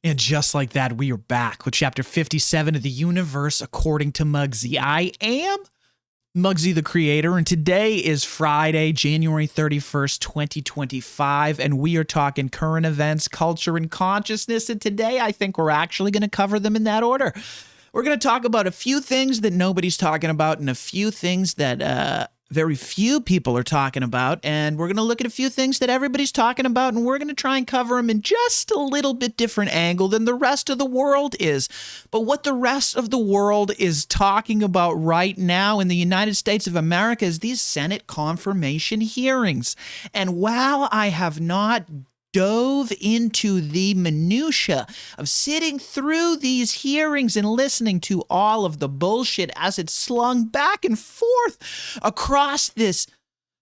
And just like that, we are back with chapter 57 of the universe according to Mugsy. I am Mugsy the Creator, and today is Friday, January 31st, 2025, and we are talking current events, culture, and consciousness, and today I think we're actually going to cover them in that order. We're going to talk about a few things that nobody's talking about and a few things that very few people are talking about, and we're going to look at a few things that everybody's talking about, and we're going to try and cover them in just a little bit different angle than the rest of the world is. But what the rest of the world is talking about right now in the United States of America is these Senate confirmation hearings. And while I have not dove into the minutia of sitting through these hearings and listening to all of the bullshit as it's slung back and forth across this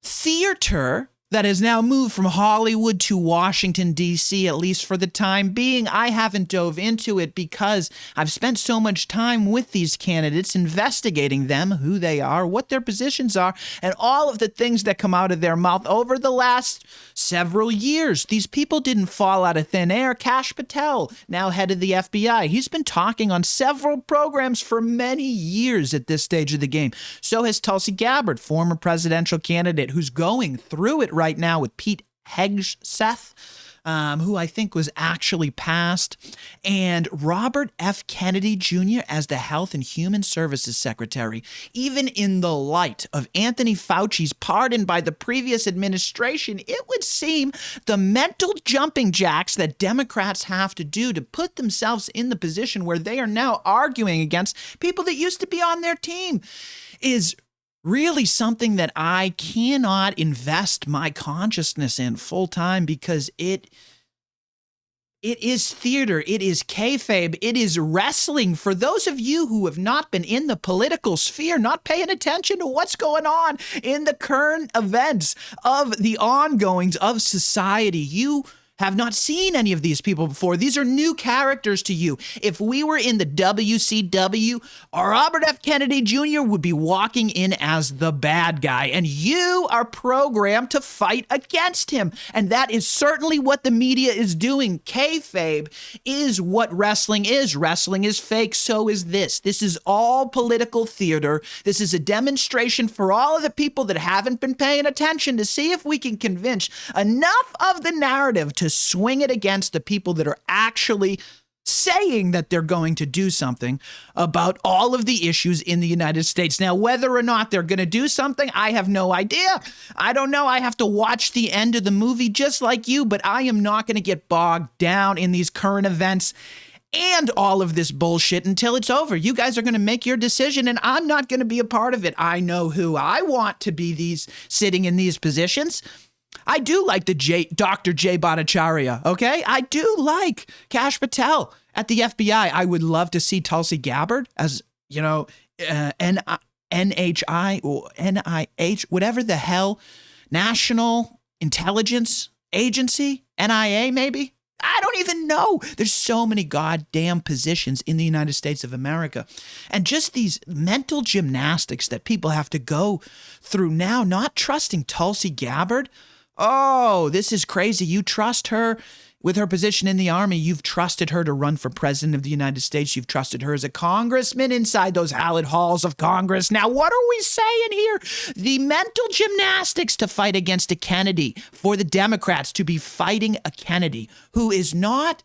theater that has now moved from Hollywood to Washington, D.C., at least for the time being. I haven't dove into it because I've spent so much time with these candidates, investigating them, who they are, what their positions are, and all of the things that come out of their mouth over the last several years. These people didn't fall out of thin air. Kash Patel, now head of the FBI, he's been talking on several programs for many years at this stage of the game. So has Tulsi Gabbard, former presidential candidate, who's going through it right now with Pete Hegseth, who I think was actually passed, and Robert F. Kennedy Jr. as the Health and Human Services Secretary. Even in the light of Anthony Fauci's pardon by the previous administration, it would seem the mental jumping jacks that Democrats have to do to put themselves in the position where they are now arguing against people that used to be on their team is really something that I cannot invest my consciousness in full time, because it is theater, it is kayfabe, it is wrestling. For those of you who have not been in the political sphere, not paying attention to what's going on in the current events of the ongoings of society, you have not seen any of these people before. These are new characters to you. If we were in the WCW, Robert F. Kennedy Jr. would be walking in as the bad guy, and you are programmed to fight against him. And that is certainly what the media is doing. Kayfabe is what wrestling is. Wrestling is fake. So is this. This is all political theater. This is a demonstration for all of the people that haven't been paying attention to see if we can convince enough of the narrative to swing it against the people that are actually saying that they're going to do something about all of the issues in the United States. Now, whether or not they're going to do something, I have no idea. I don't know. I have to watch the end of the movie just like you, but I am not going to get bogged down in these current events and all of this bullshit until it's over. You guys are going to make your decision, and I'm not going to be a part of it. I know who I want to be sitting in these positions. I do like Dr. Jay Bhattacharya, okay? I do like Kash Patel at the FBI. I would love to see Tulsi Gabbard as, NHI or NIH, whatever the hell, National Intelligence Agency, NIA maybe? I don't even know. There's so many goddamn positions in the United States of America. And just these mental gymnastics that people have to go through now, not trusting Tulsi Gabbard. Oh, this is crazy. You trust her with her position in the Army. You've trusted her to run for president of the United States. You've trusted her as a congressman inside those hallowed halls of Congress. Now, what are we saying here? The mental gymnastics to fight against a Kennedy, for the Democrats to be fighting a Kennedy who is not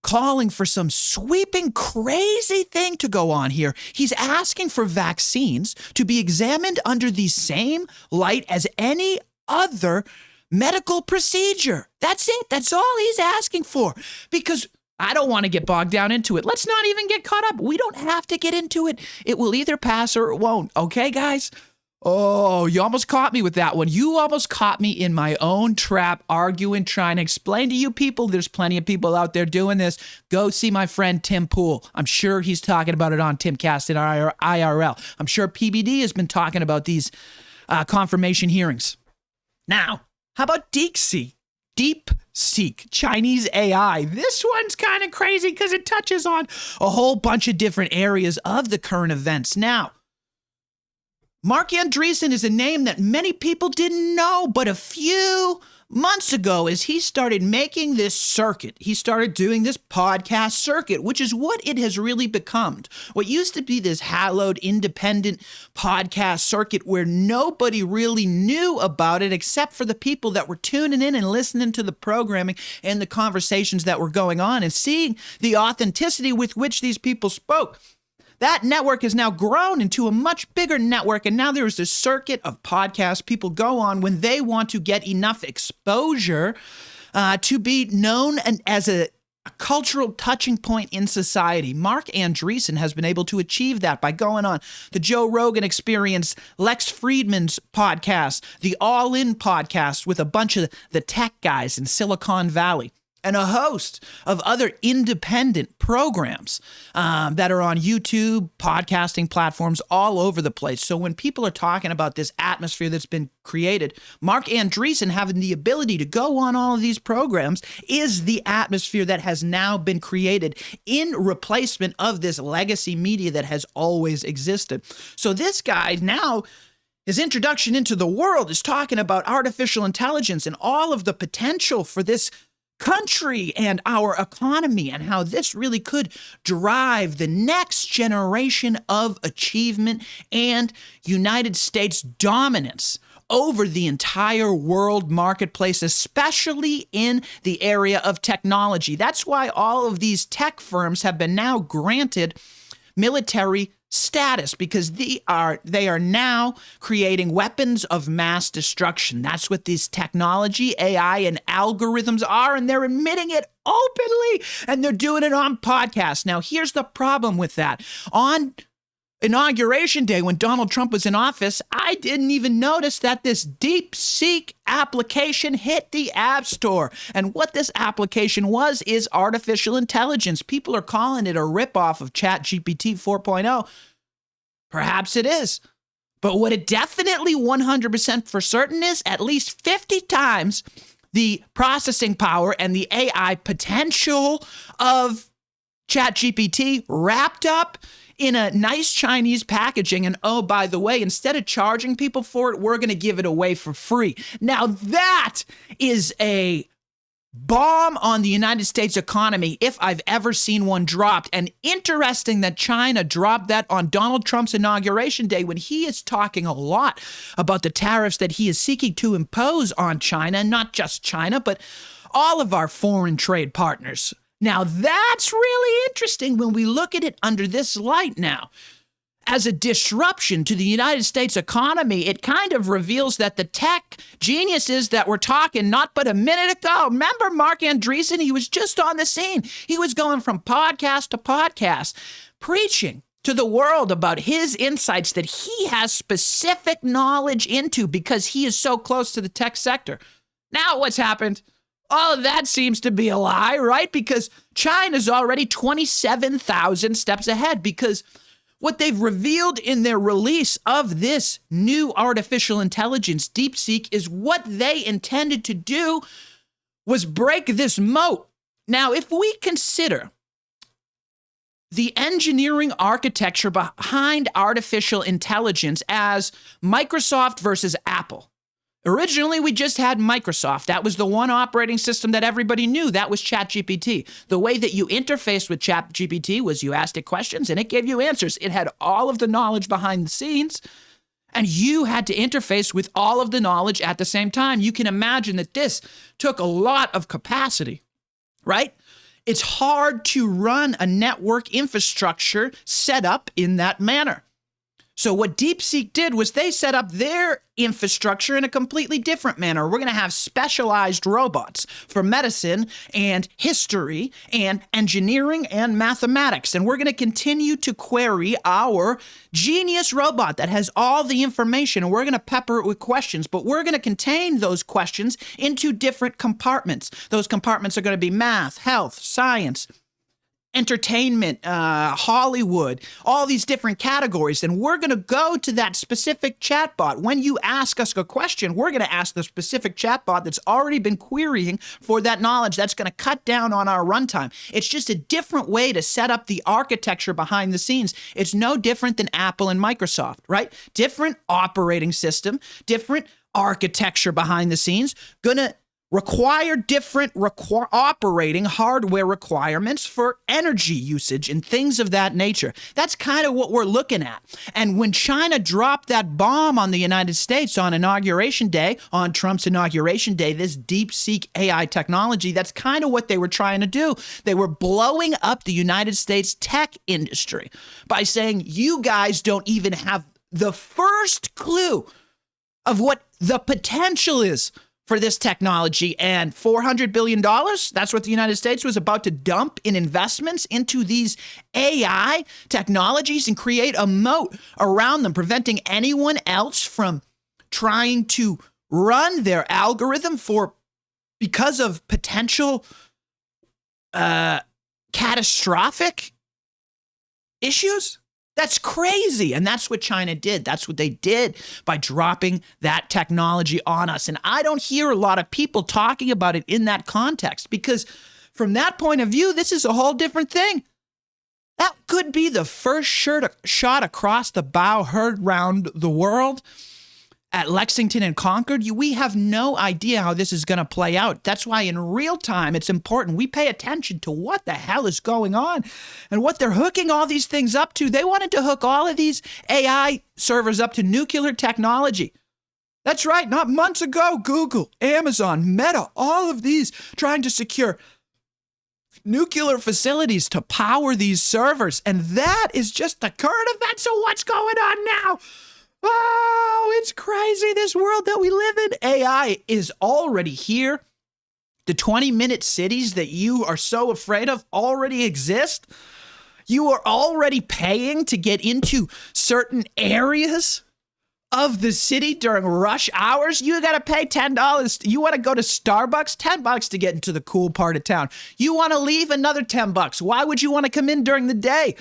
calling for some sweeping, crazy thing to go on here. He's asking for vaccines to be examined under the same light as any other medical procedure. That's it. That's all he's asking for. Because I don't want to get bogged down into it. Let's not even get caught up. We don't have to get into it. It will either pass or it won't. Okay, guys? Oh, you almost caught me with that one. You almost caught me in my own trap, arguing, trying to explain to you people. There's plenty of people out there doing this. Go see my friend Tim Pool. I'm sure he's talking about it on Timcast and IRL. I'm sure PBD has been talking about these confirmation hearings. Now, how about DeepSeek? DeepSeek, Chinese AI. This one's kind of crazy because it touches on a whole bunch of different areas of the current events. Now, Marc Andreessen is a name that many people didn't know, but a few months ago is he started making this circuit. He started doing this podcast circuit, which is what it has really become. What used to be this hallowed independent podcast circuit where nobody really knew about it except for the people that were tuning in and listening to the programming and the conversations that were going on and seeing the authenticity with which these people spoke. That network has now grown into a much bigger network, and now there's a circuit of podcasts people go on when they want to get enough exposure to be known as a cultural touching point in society. Marc Andreessen has been able to achieve that by going on the Joe Rogan Experience, Lex Friedman's podcast, the All In podcast with a bunch of the tech guys in Silicon Valley, and a host of other independent programs that are on YouTube, podcasting platforms all over the place. So when people are talking about this atmosphere that's been created, Marc Andreessen having the ability to go on all of these programs is the atmosphere that has now been created in replacement of this legacy media that has always existed. So this guy now, his introduction into the world is talking about artificial intelligence and all of the potential for this country and our economy and how this really could drive the next generation of achievement and United States dominance over the entire world marketplace, especially in the area of technology. That's why all of these tech firms have been now granted military status, because they are now creating weapons of mass destruction. That's what this technology, AI, and algorithms are, and they're admitting it openly, and they're doing it on podcasts. Now, here's the problem with that. On Inauguration Day, when Donald Trump was in office, I didn't even notice that this DeepSeek application hit the App Store. And what this application is artificial intelligence. People are calling it a ripoff of ChatGPT 4.0. Perhaps it is. But what it definitely 100% for certain is at least 50 times the processing power and the AI potential of ChatGPT wrapped up in a nice Chinese packaging. And oh, by the way, instead of charging people for it, we're going to give it away for free. Now that is a bomb on the United States economy if I've ever seen one dropped. And interesting that China dropped that on Donald Trump's Inauguration Day when he is talking a lot about the tariffs that he is seeking to impose on China, not just China, but all of our foreign trade partners. Now, that's really interesting when we look at it under this light now. As a disruption to the United States economy, it kind of reveals that the tech geniuses that were talking not but a minute ago, remember Marc Andreessen? He was just on the scene. He was going from podcast to podcast, preaching to the world about his insights that he has specific knowledge into because he is so close to the tech sector. Now what's happened? All of that seems to be a lie, right? Because China's already 27,000 steps ahead, because what they've revealed in their release of this new artificial intelligence, DeepSeek, is what they intended to do was break this moat. Now, if we consider the engineering architecture behind artificial intelligence as Microsoft versus Apple, originally, we just had Microsoft. That was the one operating system that everybody knew. That was ChatGPT. The way that you interfaced with ChatGPT was you asked it questions and it gave you answers. It had all of the knowledge behind the scenes, and you had to interface with all of the knowledge at the same time. You can imagine that this took a lot of capacity, right? It's hard to run a network infrastructure set up in that manner. So what DeepSeek did was they set up their infrastructure in a completely different manner. We're going to have specialized robots for medicine and history and engineering and mathematics. And we're going to continue to query our genius robot that has all the information, and we're going to pepper it with questions, but we're going to contain those questions into different compartments. Those compartments are going to be math, health, science, entertainment, Hollywood, all these different categories. And we're going to go to that specific chatbot. When you ask us a question, we're going to ask the specific chatbot that's already been querying for that knowledge. That's going to cut down on our runtime. It's just a different way to set up the architecture behind the scenes. It's no different than Apple and Microsoft, right? Different operating system, different architecture behind the scenes, gonna require different operating hardware requirements for energy usage and things of that nature. That's kind of what we're looking at. And when China dropped that bomb on the United States on Inauguration Day, on Trump's Inauguration Day, this DeepSeek AI technology, that's kind of what they were trying to do. They were blowing up the United States tech industry by saying, you guys don't even have the first clue of what the potential is for this technology. And $400 billion, that's what the United States was about to dump in investments into these AI technologies and create a moat around them, preventing anyone else from trying to run their algorithm because of potential catastrophic issues. That's crazy. And that's what China did. That's what they did by dropping that technology on us. And I don't hear a lot of people talking about it in that context, because from that point of view, this is a whole different thing. That could be the first shot across the bow heard round the world at Lexington and Concord. We have no idea how this is going to play out. That's why in real time, it's important we pay attention to what the hell is going on and what they're hooking all these things up to. They wanted to hook all of these AI servers up to nuclear technology. That's right. Not months ago, Google, Amazon, Meta, all of these trying to secure nuclear facilities to power these servers. And that is just the current event. So what's going on now? Oh, it's crazy, this world that we live in. AI is already here. The 20-minute cities that you are so afraid of already exist. You are already paying to get into certain areas of the city during rush hours. You got to pay $10. You want to go to Starbucks? $10 to get into the cool part of town. You want to leave? Another $10. Why would you want to come in during the day?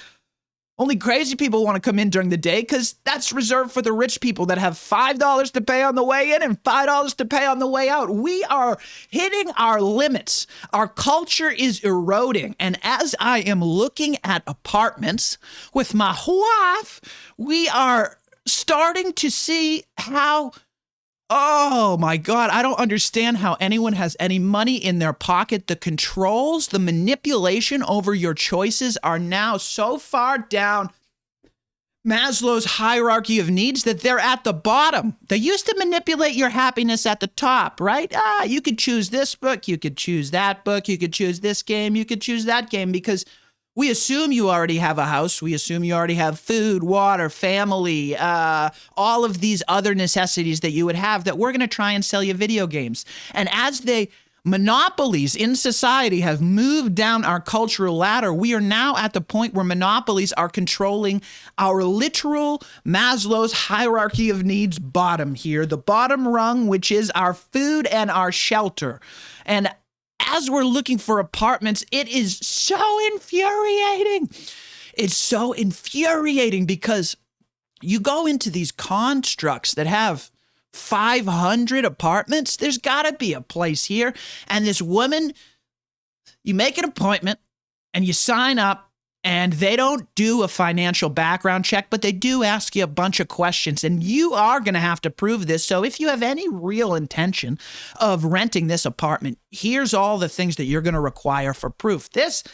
Only crazy people want to come in during the day because that's reserved for the rich people that have $5 to pay on the way in and $5 to pay on the way out. We are hitting our limits. Our culture is eroding. And as I am looking at apartments with my wife, we are starting to see how, oh my God, I don't understand how anyone has any money in their pocket. The controls, the manipulation over your choices are now so far down Maslow's hierarchy of needs that they're at the bottom. They used to manipulate your happiness at the top, right? You could choose this book, you could choose that book, you could choose this game, you could choose that game, because we assume you already have a house. We assume you already have food, water, family, all of these other necessities that you would have, that we're going to try and sell you video games. And as the monopolies in society have moved down our cultural ladder, we are now at the point where monopolies are controlling our literal Maslow's hierarchy of needs bottom here, the bottom rung, which is our food and our shelter. And as we're looking for apartments, it is so infuriating. It's so infuriating because you go into these constructs that have 500 apartments. There's got to be a place here. And this woman, you make an appointment and you sign up, and they don't do a financial background check, but they do ask you a bunch of questions, and you are going to have to prove this. So if you have any real intention of renting this apartment, here's all the things that you're going to require for proof. This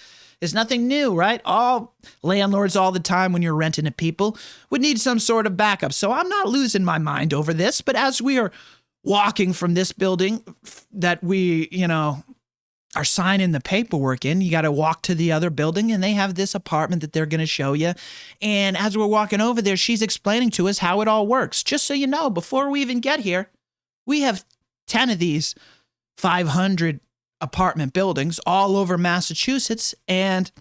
is nothing new, right? All landlords all the time when you're renting to people would need some sort of backup. So I'm not losing my mind over this, but as we are walking from this building that we, are signing the paperwork in, you got to walk to the other building, and they have this apartment that they're going to show you. And as we're walking over there, she's explaining to us how it all works. Just so you know, before we even get here, we have 10 of these 500 apartment buildings all over Massachusetts, and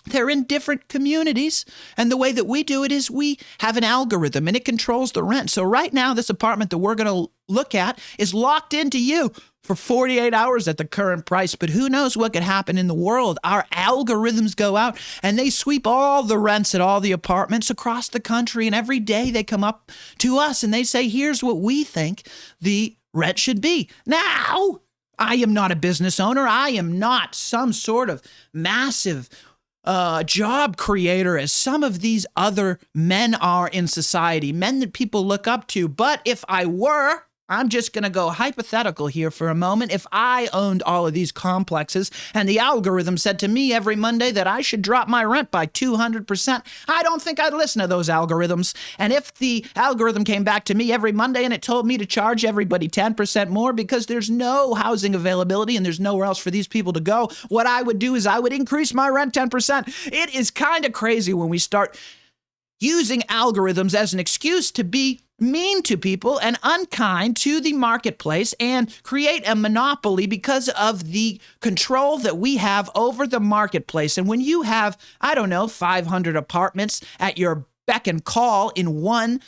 they're in different communities. And the way that we do it is we have an algorithm, and it controls the rent. So right now, this apartment that we're going to look at is locked into you for 48 hours at the current price. But who knows what could happen in the world? Our algorithms go out and they sweep all the rents at all the apartments across the country. And every day they come up to us and they say, here's what we think the rent should be. Now, I am not a business owner. I am not some sort of massive job creator as some of these other men are in society, men that people look up to. But if I were, I'm just going to go hypothetical here for a moment. If I owned all of these complexes and the algorithm said to me every Monday that I should drop my rent by 200%, I don't think I'd listen to those algorithms. And if the algorithm came back to me every Monday and it told me to charge everybody 10% more because there's no housing availability and there's nowhere else for these people to go, what I would do is I would increase my rent 10%. It is kind of crazy when we start using algorithms as an excuse to be mean to people and unkind to the marketplace and create a monopoly because of the control that we have over the marketplace. And when you have, 500 apartments at your beck and call in one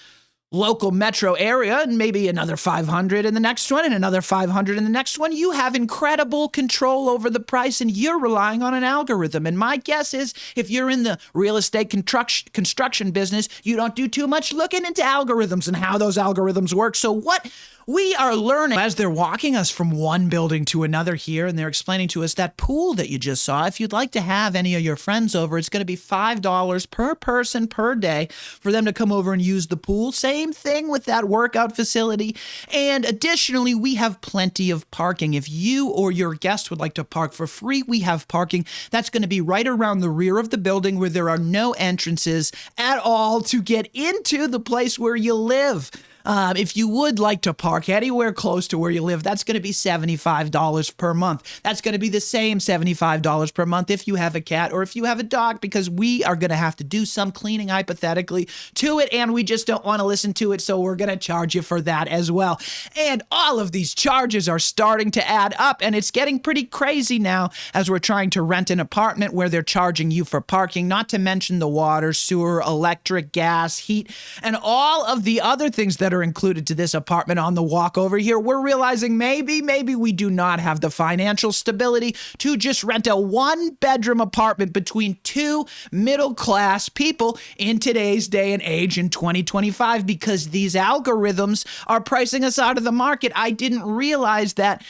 local metro area and maybe another 500 in the next one and another 500 in the next one, you have incredible control over the price and you're relying on an algorithm. And my guess is if you're in the real estate construction business, you don't do too much looking into algorithms and how those algorithms work. So what we are learning as they're walking us from one building to another here, and they're explaining to us that pool that you just saw, if you'd like to have any of your friends over, it's going to be $5 per person per day for them to come over and use the pool. Same thing with that workout facility. And additionally, we have plenty of parking. If you or your guest would like to park for free, we have parking. That's going to be right around the rear of the building where there are no entrances at all to get into the place where you live. If you would like to park anywhere close to where you live, that's going to be $75 per month. That's going to be the same $75 per month if you have a cat or if you have a dog, because we are going to have to do some cleaning hypothetically to it, and we just don't want to listen to it, so we're going to charge you for that as well. And all of these charges are starting to add up, and it's getting pretty crazy now as we're trying to rent an apartment where they're charging you for parking, not to mention the water, sewer, electric, gas, heat, and all of the other things that are included to this apartment on the walk over here. We're realizing maybe we do not have the financial stability to just rent a one-bedroom apartment between two middle-class people in today's day and age in 2025 because these algorithms are pricing us out of the market. I didn't realize that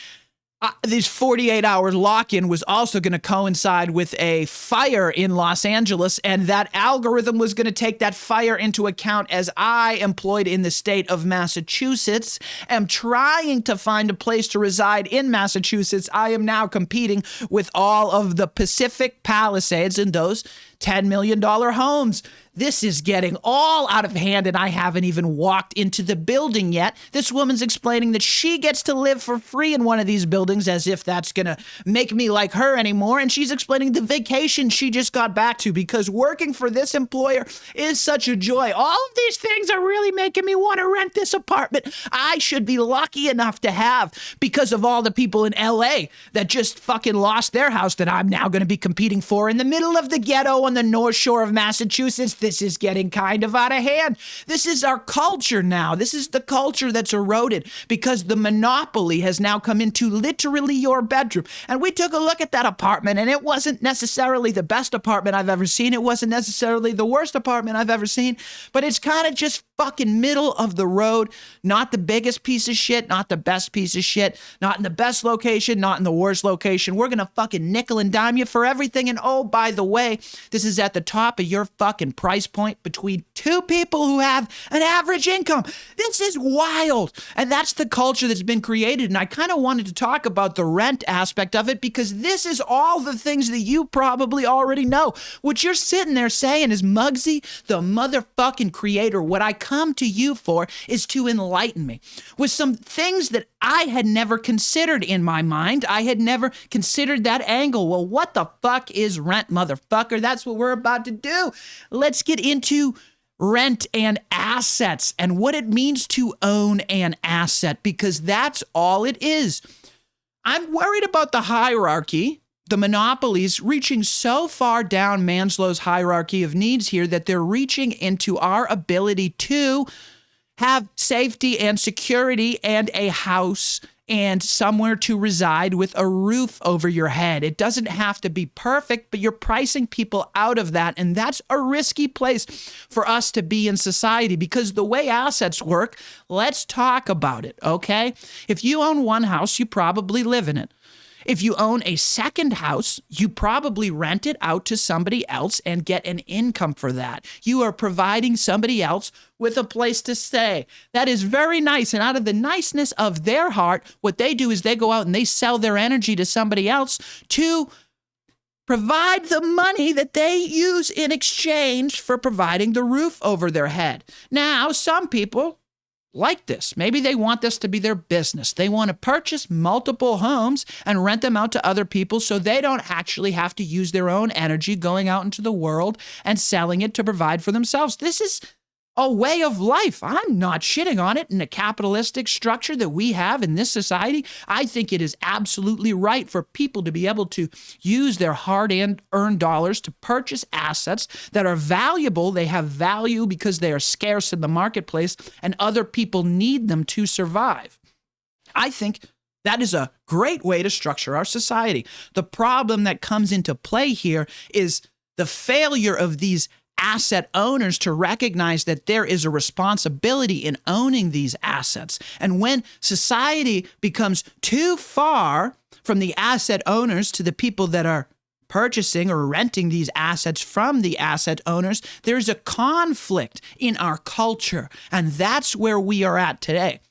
this 48-hour lock-in was also going to coincide with a fire in Los Angeles, and that algorithm was going to take that fire into account as I, employed in the state of Massachusetts, am trying to find a place to reside in Massachusetts. I am now competing with all of the Pacific Palisades and those $10 million homes. This is getting all out of hand, and I haven't even walked into the building yet. This woman's explaining that she gets to live for free in one of these buildings as if that's going to make me like her anymore. And she's explaining the vacation she just got back to because working for this employer is such a joy. All of these things are really making me want to rent this apartment I should be lucky enough to have because of all the people in LA that just fucking lost their house that I'm now going to be competing for in the middle of the ghetto on the North Shore of Massachusetts. This is getting kind of out of hand. This is our culture now. This is the culture that's eroded because the monopoly has now come into literally your bedroom. And we took a look at that apartment, and it wasn't necessarily the best apartment I've ever seen. It wasn't necessarily the worst apartment I've ever seen, but it's kind of just fucking middle of the road. Not the biggest piece of shit, not the best piece of shit, not in the best location, not in the worst location. We're going to fucking nickel and dime you for everything. And oh, by the way, this is at the top of your fucking price point between two people who have an average income. This is wild. And that's the culture that's been created. And I kind of wanted to talk about the rent aspect of it because this is all the things that you probably already know. What you're sitting there saying is, Mugsy, the motherfucking creator, what I come to you for is to enlighten me with some things that I had never considered in my mind. I had never considered that angle. Well, what the fuck is rent, motherfucker? That's what we're about to do. Let's get into rent and assets and what it means to own an asset, because that's all it is. I'm worried about the hierarchy, the monopolies reaching so far down Maslow's hierarchy of needs here that they're reaching into our ability to have safety and security and a house and somewhere to reside with a roof over your head. It doesn't have to be perfect, but you're pricing people out of that. And that's a risky place for us to be in society because the way assets work, let's talk about it, okay? If you own one house, you probably live in it. If you own a second house, you probably rent it out to somebody else and get an income for that. You are providing somebody else with a place to stay. That is very nice. And out of the niceness of their heart, what they do is they go out and they sell their energy to somebody else to provide the money that they use in exchange for providing the roof over their head. Now, some people like this. Maybe they want this to be their business. They want to purchase multiple homes and rent them out to other people so they don't actually have to use their own energy going out into the world and selling it to provide for themselves. This is a way of life. I'm not shitting on it in a capitalistic structure that we have in this society. I think it is absolutely right for people to be able to use their hard-earned dollars to purchase assets that are valuable. They have value because they are scarce in the marketplace and other people need them to survive. I think that is a great way to structure our society. The problem that comes into play here is the failure of these asset owners to recognize that there is a responsibility in owning these assets. And when society becomes too far from the asset owners to the people that are purchasing or renting these assets from the asset owners, there's a conflict in our culture. And that's where we are at today.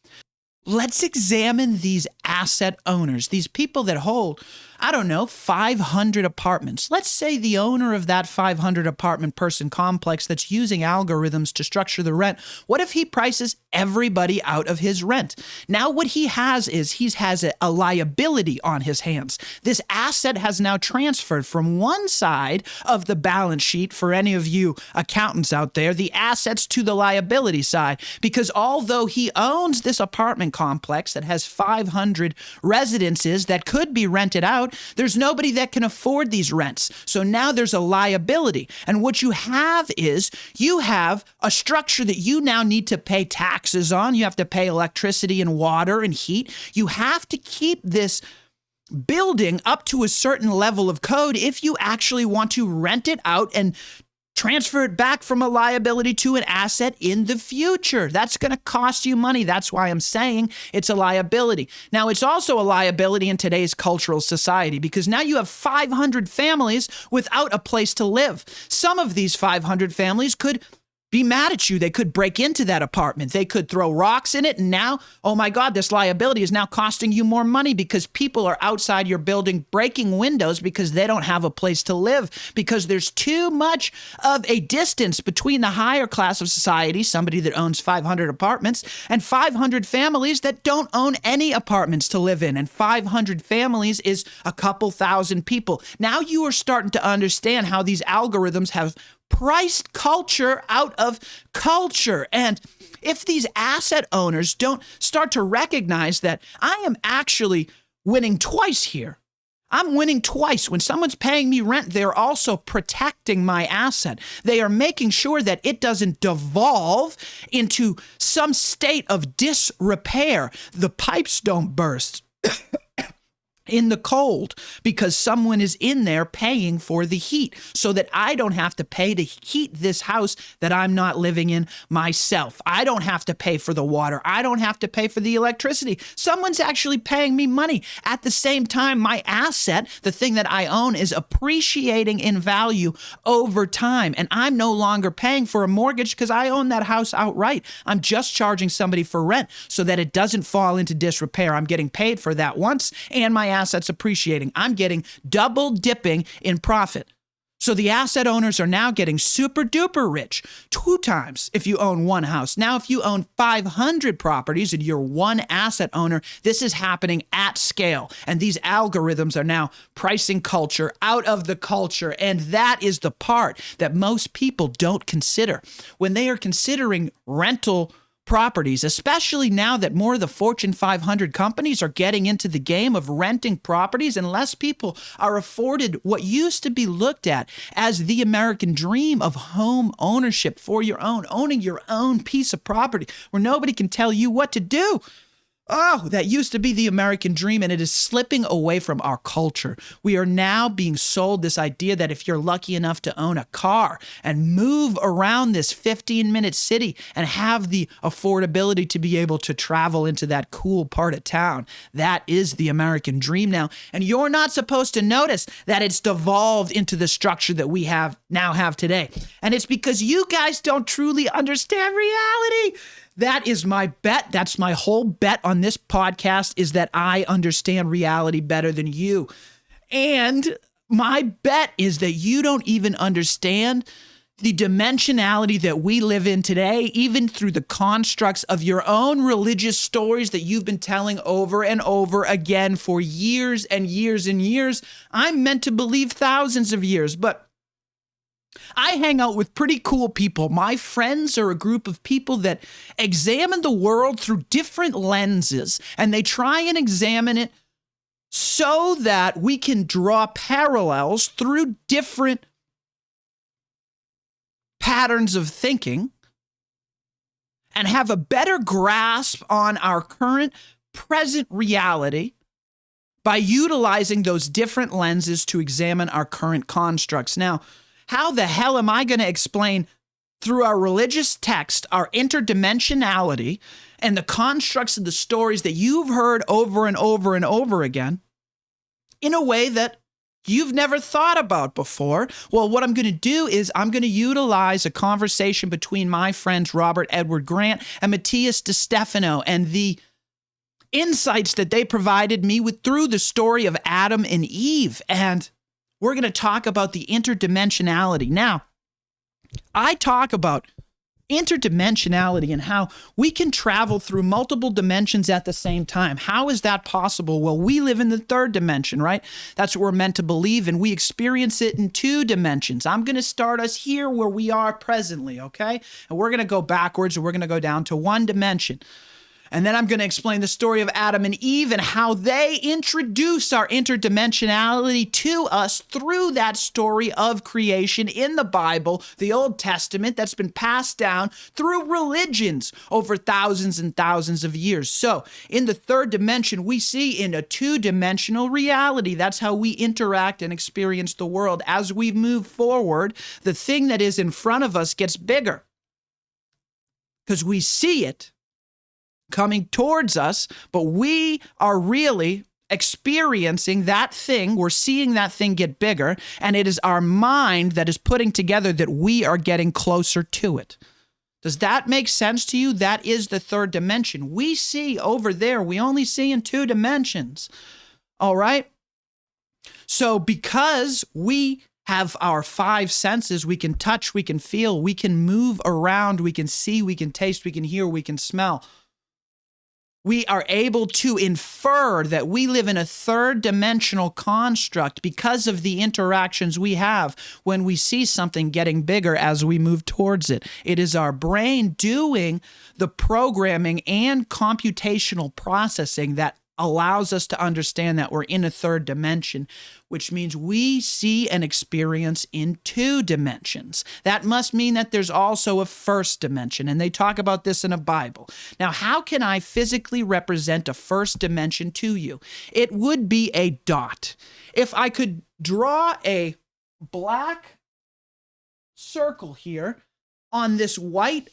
Let's examine these asset owners, these people that hold, 500 apartments. Let's say the owner of that 500 apartment person complex that's using algorithms to structure the rent. What if he prices everybody out of his rent? Now what he has is he has a liability on his hands. This asset has now transferred from one side of the balance sheet, for any of you accountants out there, the assets to the liability side, because although he owns this apartment complex that has 500 residences that could be rented out, there's nobody that can afford these rents. So now there's a liability. And what you have is you have a structure that you now need to pay taxes on. You have to pay electricity and water and heat. You have to keep this building up to a certain level of code if you actually want to rent it out and transfer it back from a liability to an asset in the future. That's going to cost you money. That's why I'm saying it's a liability. Now, it's also a liability in today's cultural society because now you have 500 families without a place to live. Some of these 500 families could be mad at you. They could break into that apartment. They could throw rocks in it. And now, oh my God, this liability is now costing you more money because people are outside your building breaking windows because they don't have a place to live, because there's too much of a distance between the higher class of society, somebody that owns 500 apartments, and 500 families that don't own any apartments to live in. And 500 families is a couple thousand people. Now you are starting to understand how these algorithms have priced culture out of culture. And if these asset owners don't start to recognize that I am actually winning twice here. I'm winning twice. When someone's paying me rent, they're also protecting my asset. They are making sure that it doesn't devolve into some state of disrepair. The pipes don't burst in the cold because someone is in there paying for the heat so that I don't have to pay to heat this house that I'm not living in myself. I don't have to pay for the water. I don't have to pay for the electricity. Someone's actually paying me money. At the same time, my asset, the thing that I own, is appreciating in value over time. And I'm no longer paying for a mortgage because I own that house outright. I'm just charging somebody for rent so that it doesn't fall into disrepair. I'm getting paid for that once and my assets appreciating. I'm getting double dipping in profit. So the asset owners are now getting super duper rich 2 times if you own one house. Now, if you own 500 properties and you're one asset owner, this is happening at scale. And these algorithms are now pricing culture out of the culture. And that is the part that most people don't consider when they are considering rental properties, especially now that more of the Fortune 500 companies are getting into the game of renting properties, and less people are afforded what used to be looked at as the American dream of home ownership for your own, owning your own piece of property where nobody can tell you what to do. Oh, that used to be the American dream, and it is slipping away from our culture. We are now being sold this idea that if you're lucky enough to own a car and move around this 15-minute city and have the affordability to be able to travel into that cool part of town, that is the American dream now. And you're not supposed to notice that it's devolved into the structure that we now have today. And it's because you guys don't truly understand reality. That is my bet. That's my whole bet on this podcast, is that I understand reality better than you. And my bet is that you don't even understand the dimensionality that we live in today, even through the constructs of your own religious stories that you've been telling over and over again for years and years and years. I'm meant to believe thousands of years, but I hang out with pretty cool people. My friends are a group of people that examine the world through different lenses, and they try and examine it so that we can draw parallels through different patterns of thinking and have a better grasp on our current present reality by utilizing those different lenses to examine our current constructs. Now, how the hell am I going to explain through our religious text our interdimensionality and the constructs of the stories that you've heard over and over and over again in a way that you've never thought about before? Well, what I'm going to do is I'm going to utilize a conversation between my friends Robert Edward Grant and Matthias DeStefano and the insights that they provided me with through the story of Adam and Eve. And we're going to talk about the interdimensionality. Now, I talk about interdimensionality and how we can travel through multiple dimensions at the same time. How is that possible? Well, we live in the third dimension, right? That's what we're meant to believe, and we experience it in two dimensions. I'm going to start us here where we are presently, okay? And we're going to go backwards, and we're going to go down to one dimension. And then I'm going to explain the story of Adam and Eve and how they introduce our interdimensionality to us through that story of creation in the Bible, the Old Testament, that's been passed down through religions over thousands and thousands of years. So in the third dimension, we see in a two-dimensional reality. That's how we interact and experience the world. As we move forward, the thing that is in front of us gets bigger because we see it coming towards us, but we are really experiencing that thing. We're seeing that thing get bigger, and it is our mind that is putting together that we are getting closer to it. Does that make sense to you? That is the third dimension. We see over there, we only see in two dimensions. All right? So because we have our five senses, we can touch, we can feel, we can move around, we can see, we can taste, we can hear, we can smell. We are able to infer that we live in a third dimensional construct because of the interactions we have when we see something getting bigger as we move towards it. It is our brain doing the programming and computational processing that allows us to understand that we're in a third dimension, which means we see and experience in two dimensions. That must mean that there's also a first dimension, and they talk about this in a Bible. Now, how can I physically represent a first dimension to you? It would be a dot. If I could draw a black circle here on this white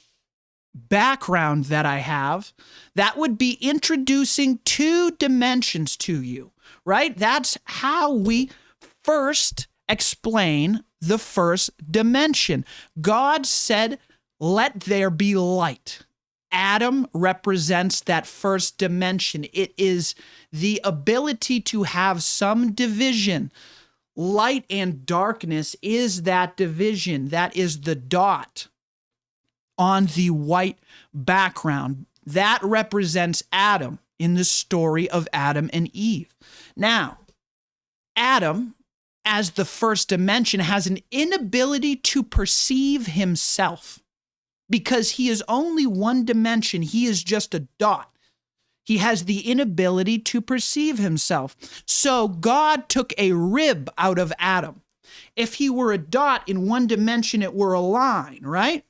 background that I have, that would be introducing two dimensions to you, right? That's how we first explain the first dimension. God said, "Let there be light." Adam represents that first dimension. It is the ability to have some division. Light and darkness is that division. That is the dot on the white background. That represents Adam in the story of Adam and Eve. Now, Adam, as the first dimension, has an inability to perceive himself because he is only one dimension. He is just a dot. He has the inability to perceive himself. So God took a rib out of Adam. If he were a dot in one dimension, it were a line, right?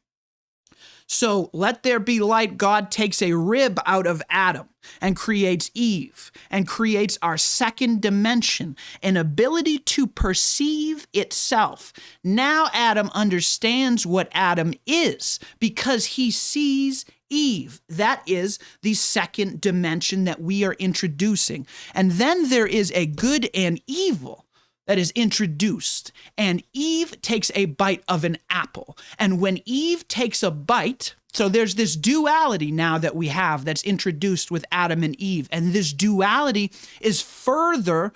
So let there be light. God takes a rib out of Adam and creates Eve and creates our second dimension, an ability to perceive itself. Now Adam understands what Adam is because he sees Eve. That is the second dimension that we are introducing. And then there is a good and evil that is introduced. And Eve takes a bite of an apple. And when Eve takes a bite, so there's this duality now that we have that's introduced with Adam and Eve. And this duality is further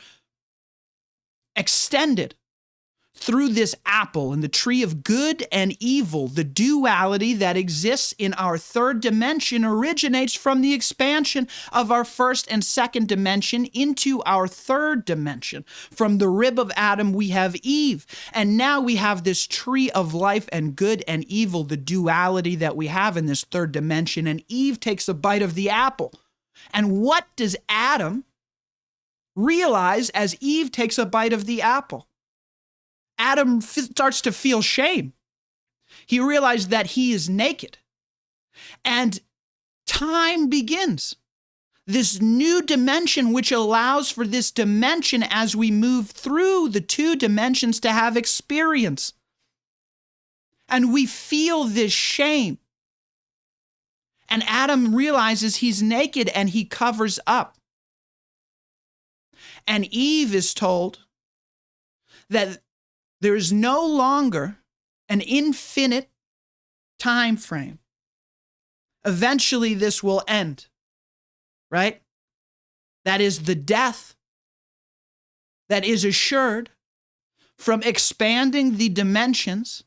extended through this apple and the tree of good and evil. The duality that exists in our third dimension originates from the expansion of our first and second dimension into our third dimension. From the rib of Adam, we have Eve. And now we have this tree of life and good and evil, the duality that we have in this third dimension. And Eve takes a bite of the apple. And what does Adam realize as Eve takes a bite of the apple? Adam starts to feel shame. He realized that he is naked. And time begins. This new dimension, which allows for this dimension as we move through the two dimensions to have experience. And we feel this shame. And Adam realizes he's naked and he covers up. And Eve is told that there is no longer an infinite time frame. Eventually, this will end, right? That is the death that is assured from expanding the dimensions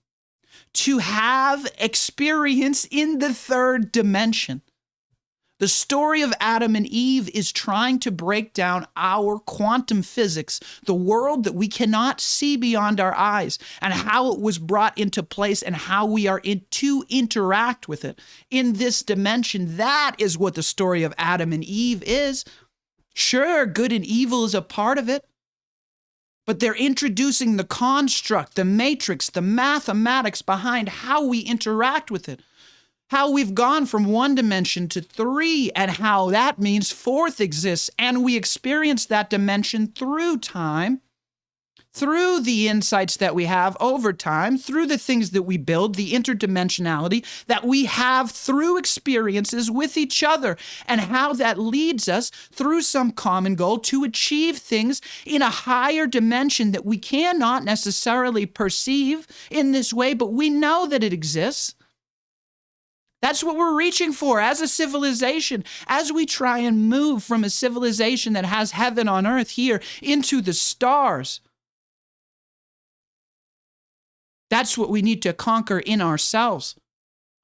to have experience in the third dimension. The story of Adam and Eve is trying to break down our quantum physics, the world that we cannot see beyond our eyes, and how it was brought into place and how we are to interact with it in this dimension. That is what the story of Adam and Eve is. Sure, good and evil is a part of it, but they're introducing the construct, the matrix, the mathematics behind how we interact with it. How we've gone from one dimension to three, and how that means fourth exists, and we experience that dimension through time, through the insights that we have over time, through the things that we build, the interdimensionality that we have through experiences with each other, and how that leads us through some common goal to achieve things in a higher dimension that we cannot necessarily perceive in this way, but we know that it exists. That's what we're reaching for as a civilization, as we try and move from a civilization that has heaven on earth here into the stars. That's what we need to conquer in ourselves.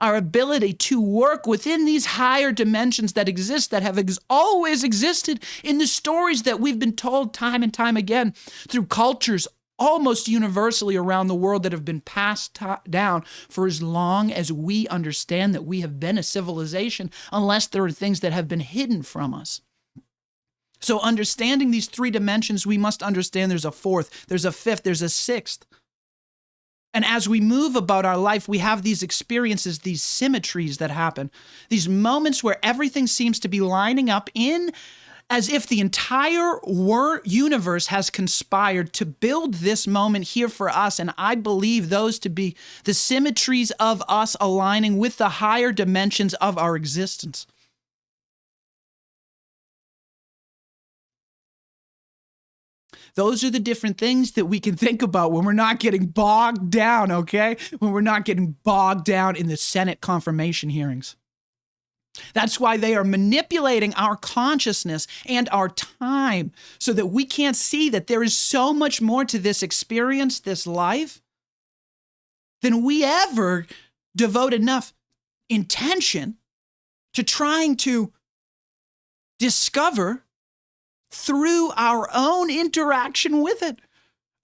Our ability to work within these higher dimensions that exist, that have always existed in the stories that we've been told time and time again through cultures almost universally around the world that have been passed down for as long as we understand that we have been a civilization, unless there are things that have been hidden from us. So understanding these three dimensions, we must understand there's a fourth, there's a fifth, there's a sixth. And as we move about our life, we have these experiences, these symmetries that happen, these moments where everything seems to be lining up in as if the entire universe has conspired to build this moment here for us. And I believe those to be the symmetries of us aligning with the higher dimensions of our existence. Those are the different things that we can think about when we're not getting bogged down, okay? When we're not getting bogged down in the Senate confirmation hearings. That's why they are manipulating our consciousness and our time so that we can't see that there is so much more to this experience, this life, than we ever devote enough intention to trying to discover through our own interaction with it,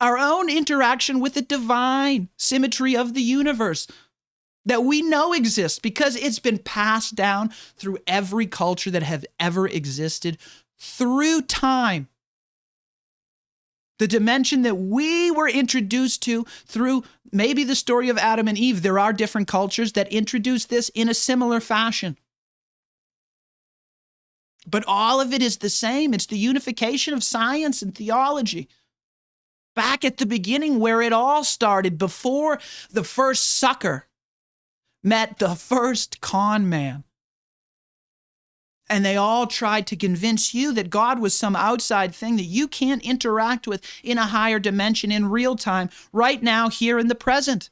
our own interaction with the divine symmetry of the universe that we know exists because it's been passed down through every culture that have ever existed through time. The dimension that we were introduced to through maybe the story of Adam and Eve. There are different cultures that introduce this in a similar fashion. But all of it is the same. It's the unification of science and theology. Back at the beginning where it all started, before the first sucker met the first con man. And they all tried to convince you that God was some outside thing that you can't interact with in a higher dimension in real time, right now, here in the present.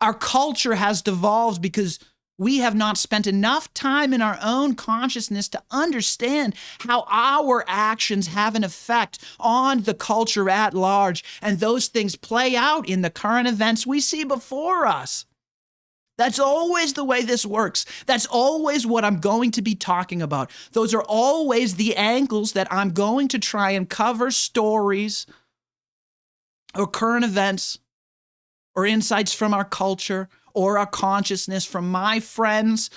Our culture has devolved because we have not spent enough time in our own consciousness to understand how our actions have an effect on the culture at large, and those things play out in the current events we see before us. That's always the way this works. That's always what I'm going to be talking about. Those are always the angles that I'm going to try and cover stories or current events or insights from our culture or our consciousness from my friends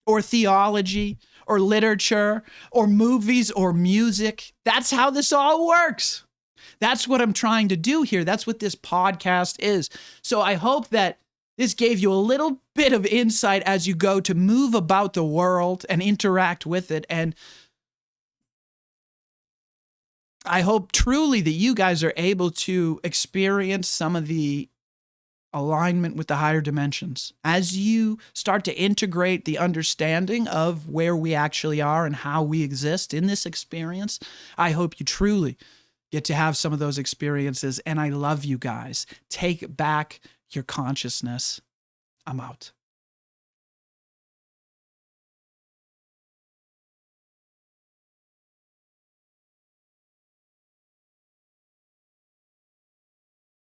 or theology or literature or movies or music. That's how this all works. That's what I'm trying to do here. That's what this podcast is. So I hope that this gave you a little bit of insight as you go to move about the world and interact with it. And I hope truly that you guys are able to experience some of the alignment with the higher dimensions as you start to integrate the understanding of where we actually are and how we exist in this experience. I hope you truly get to have some of those experiences. And I love you guys. Take back your consciousness. I'm out.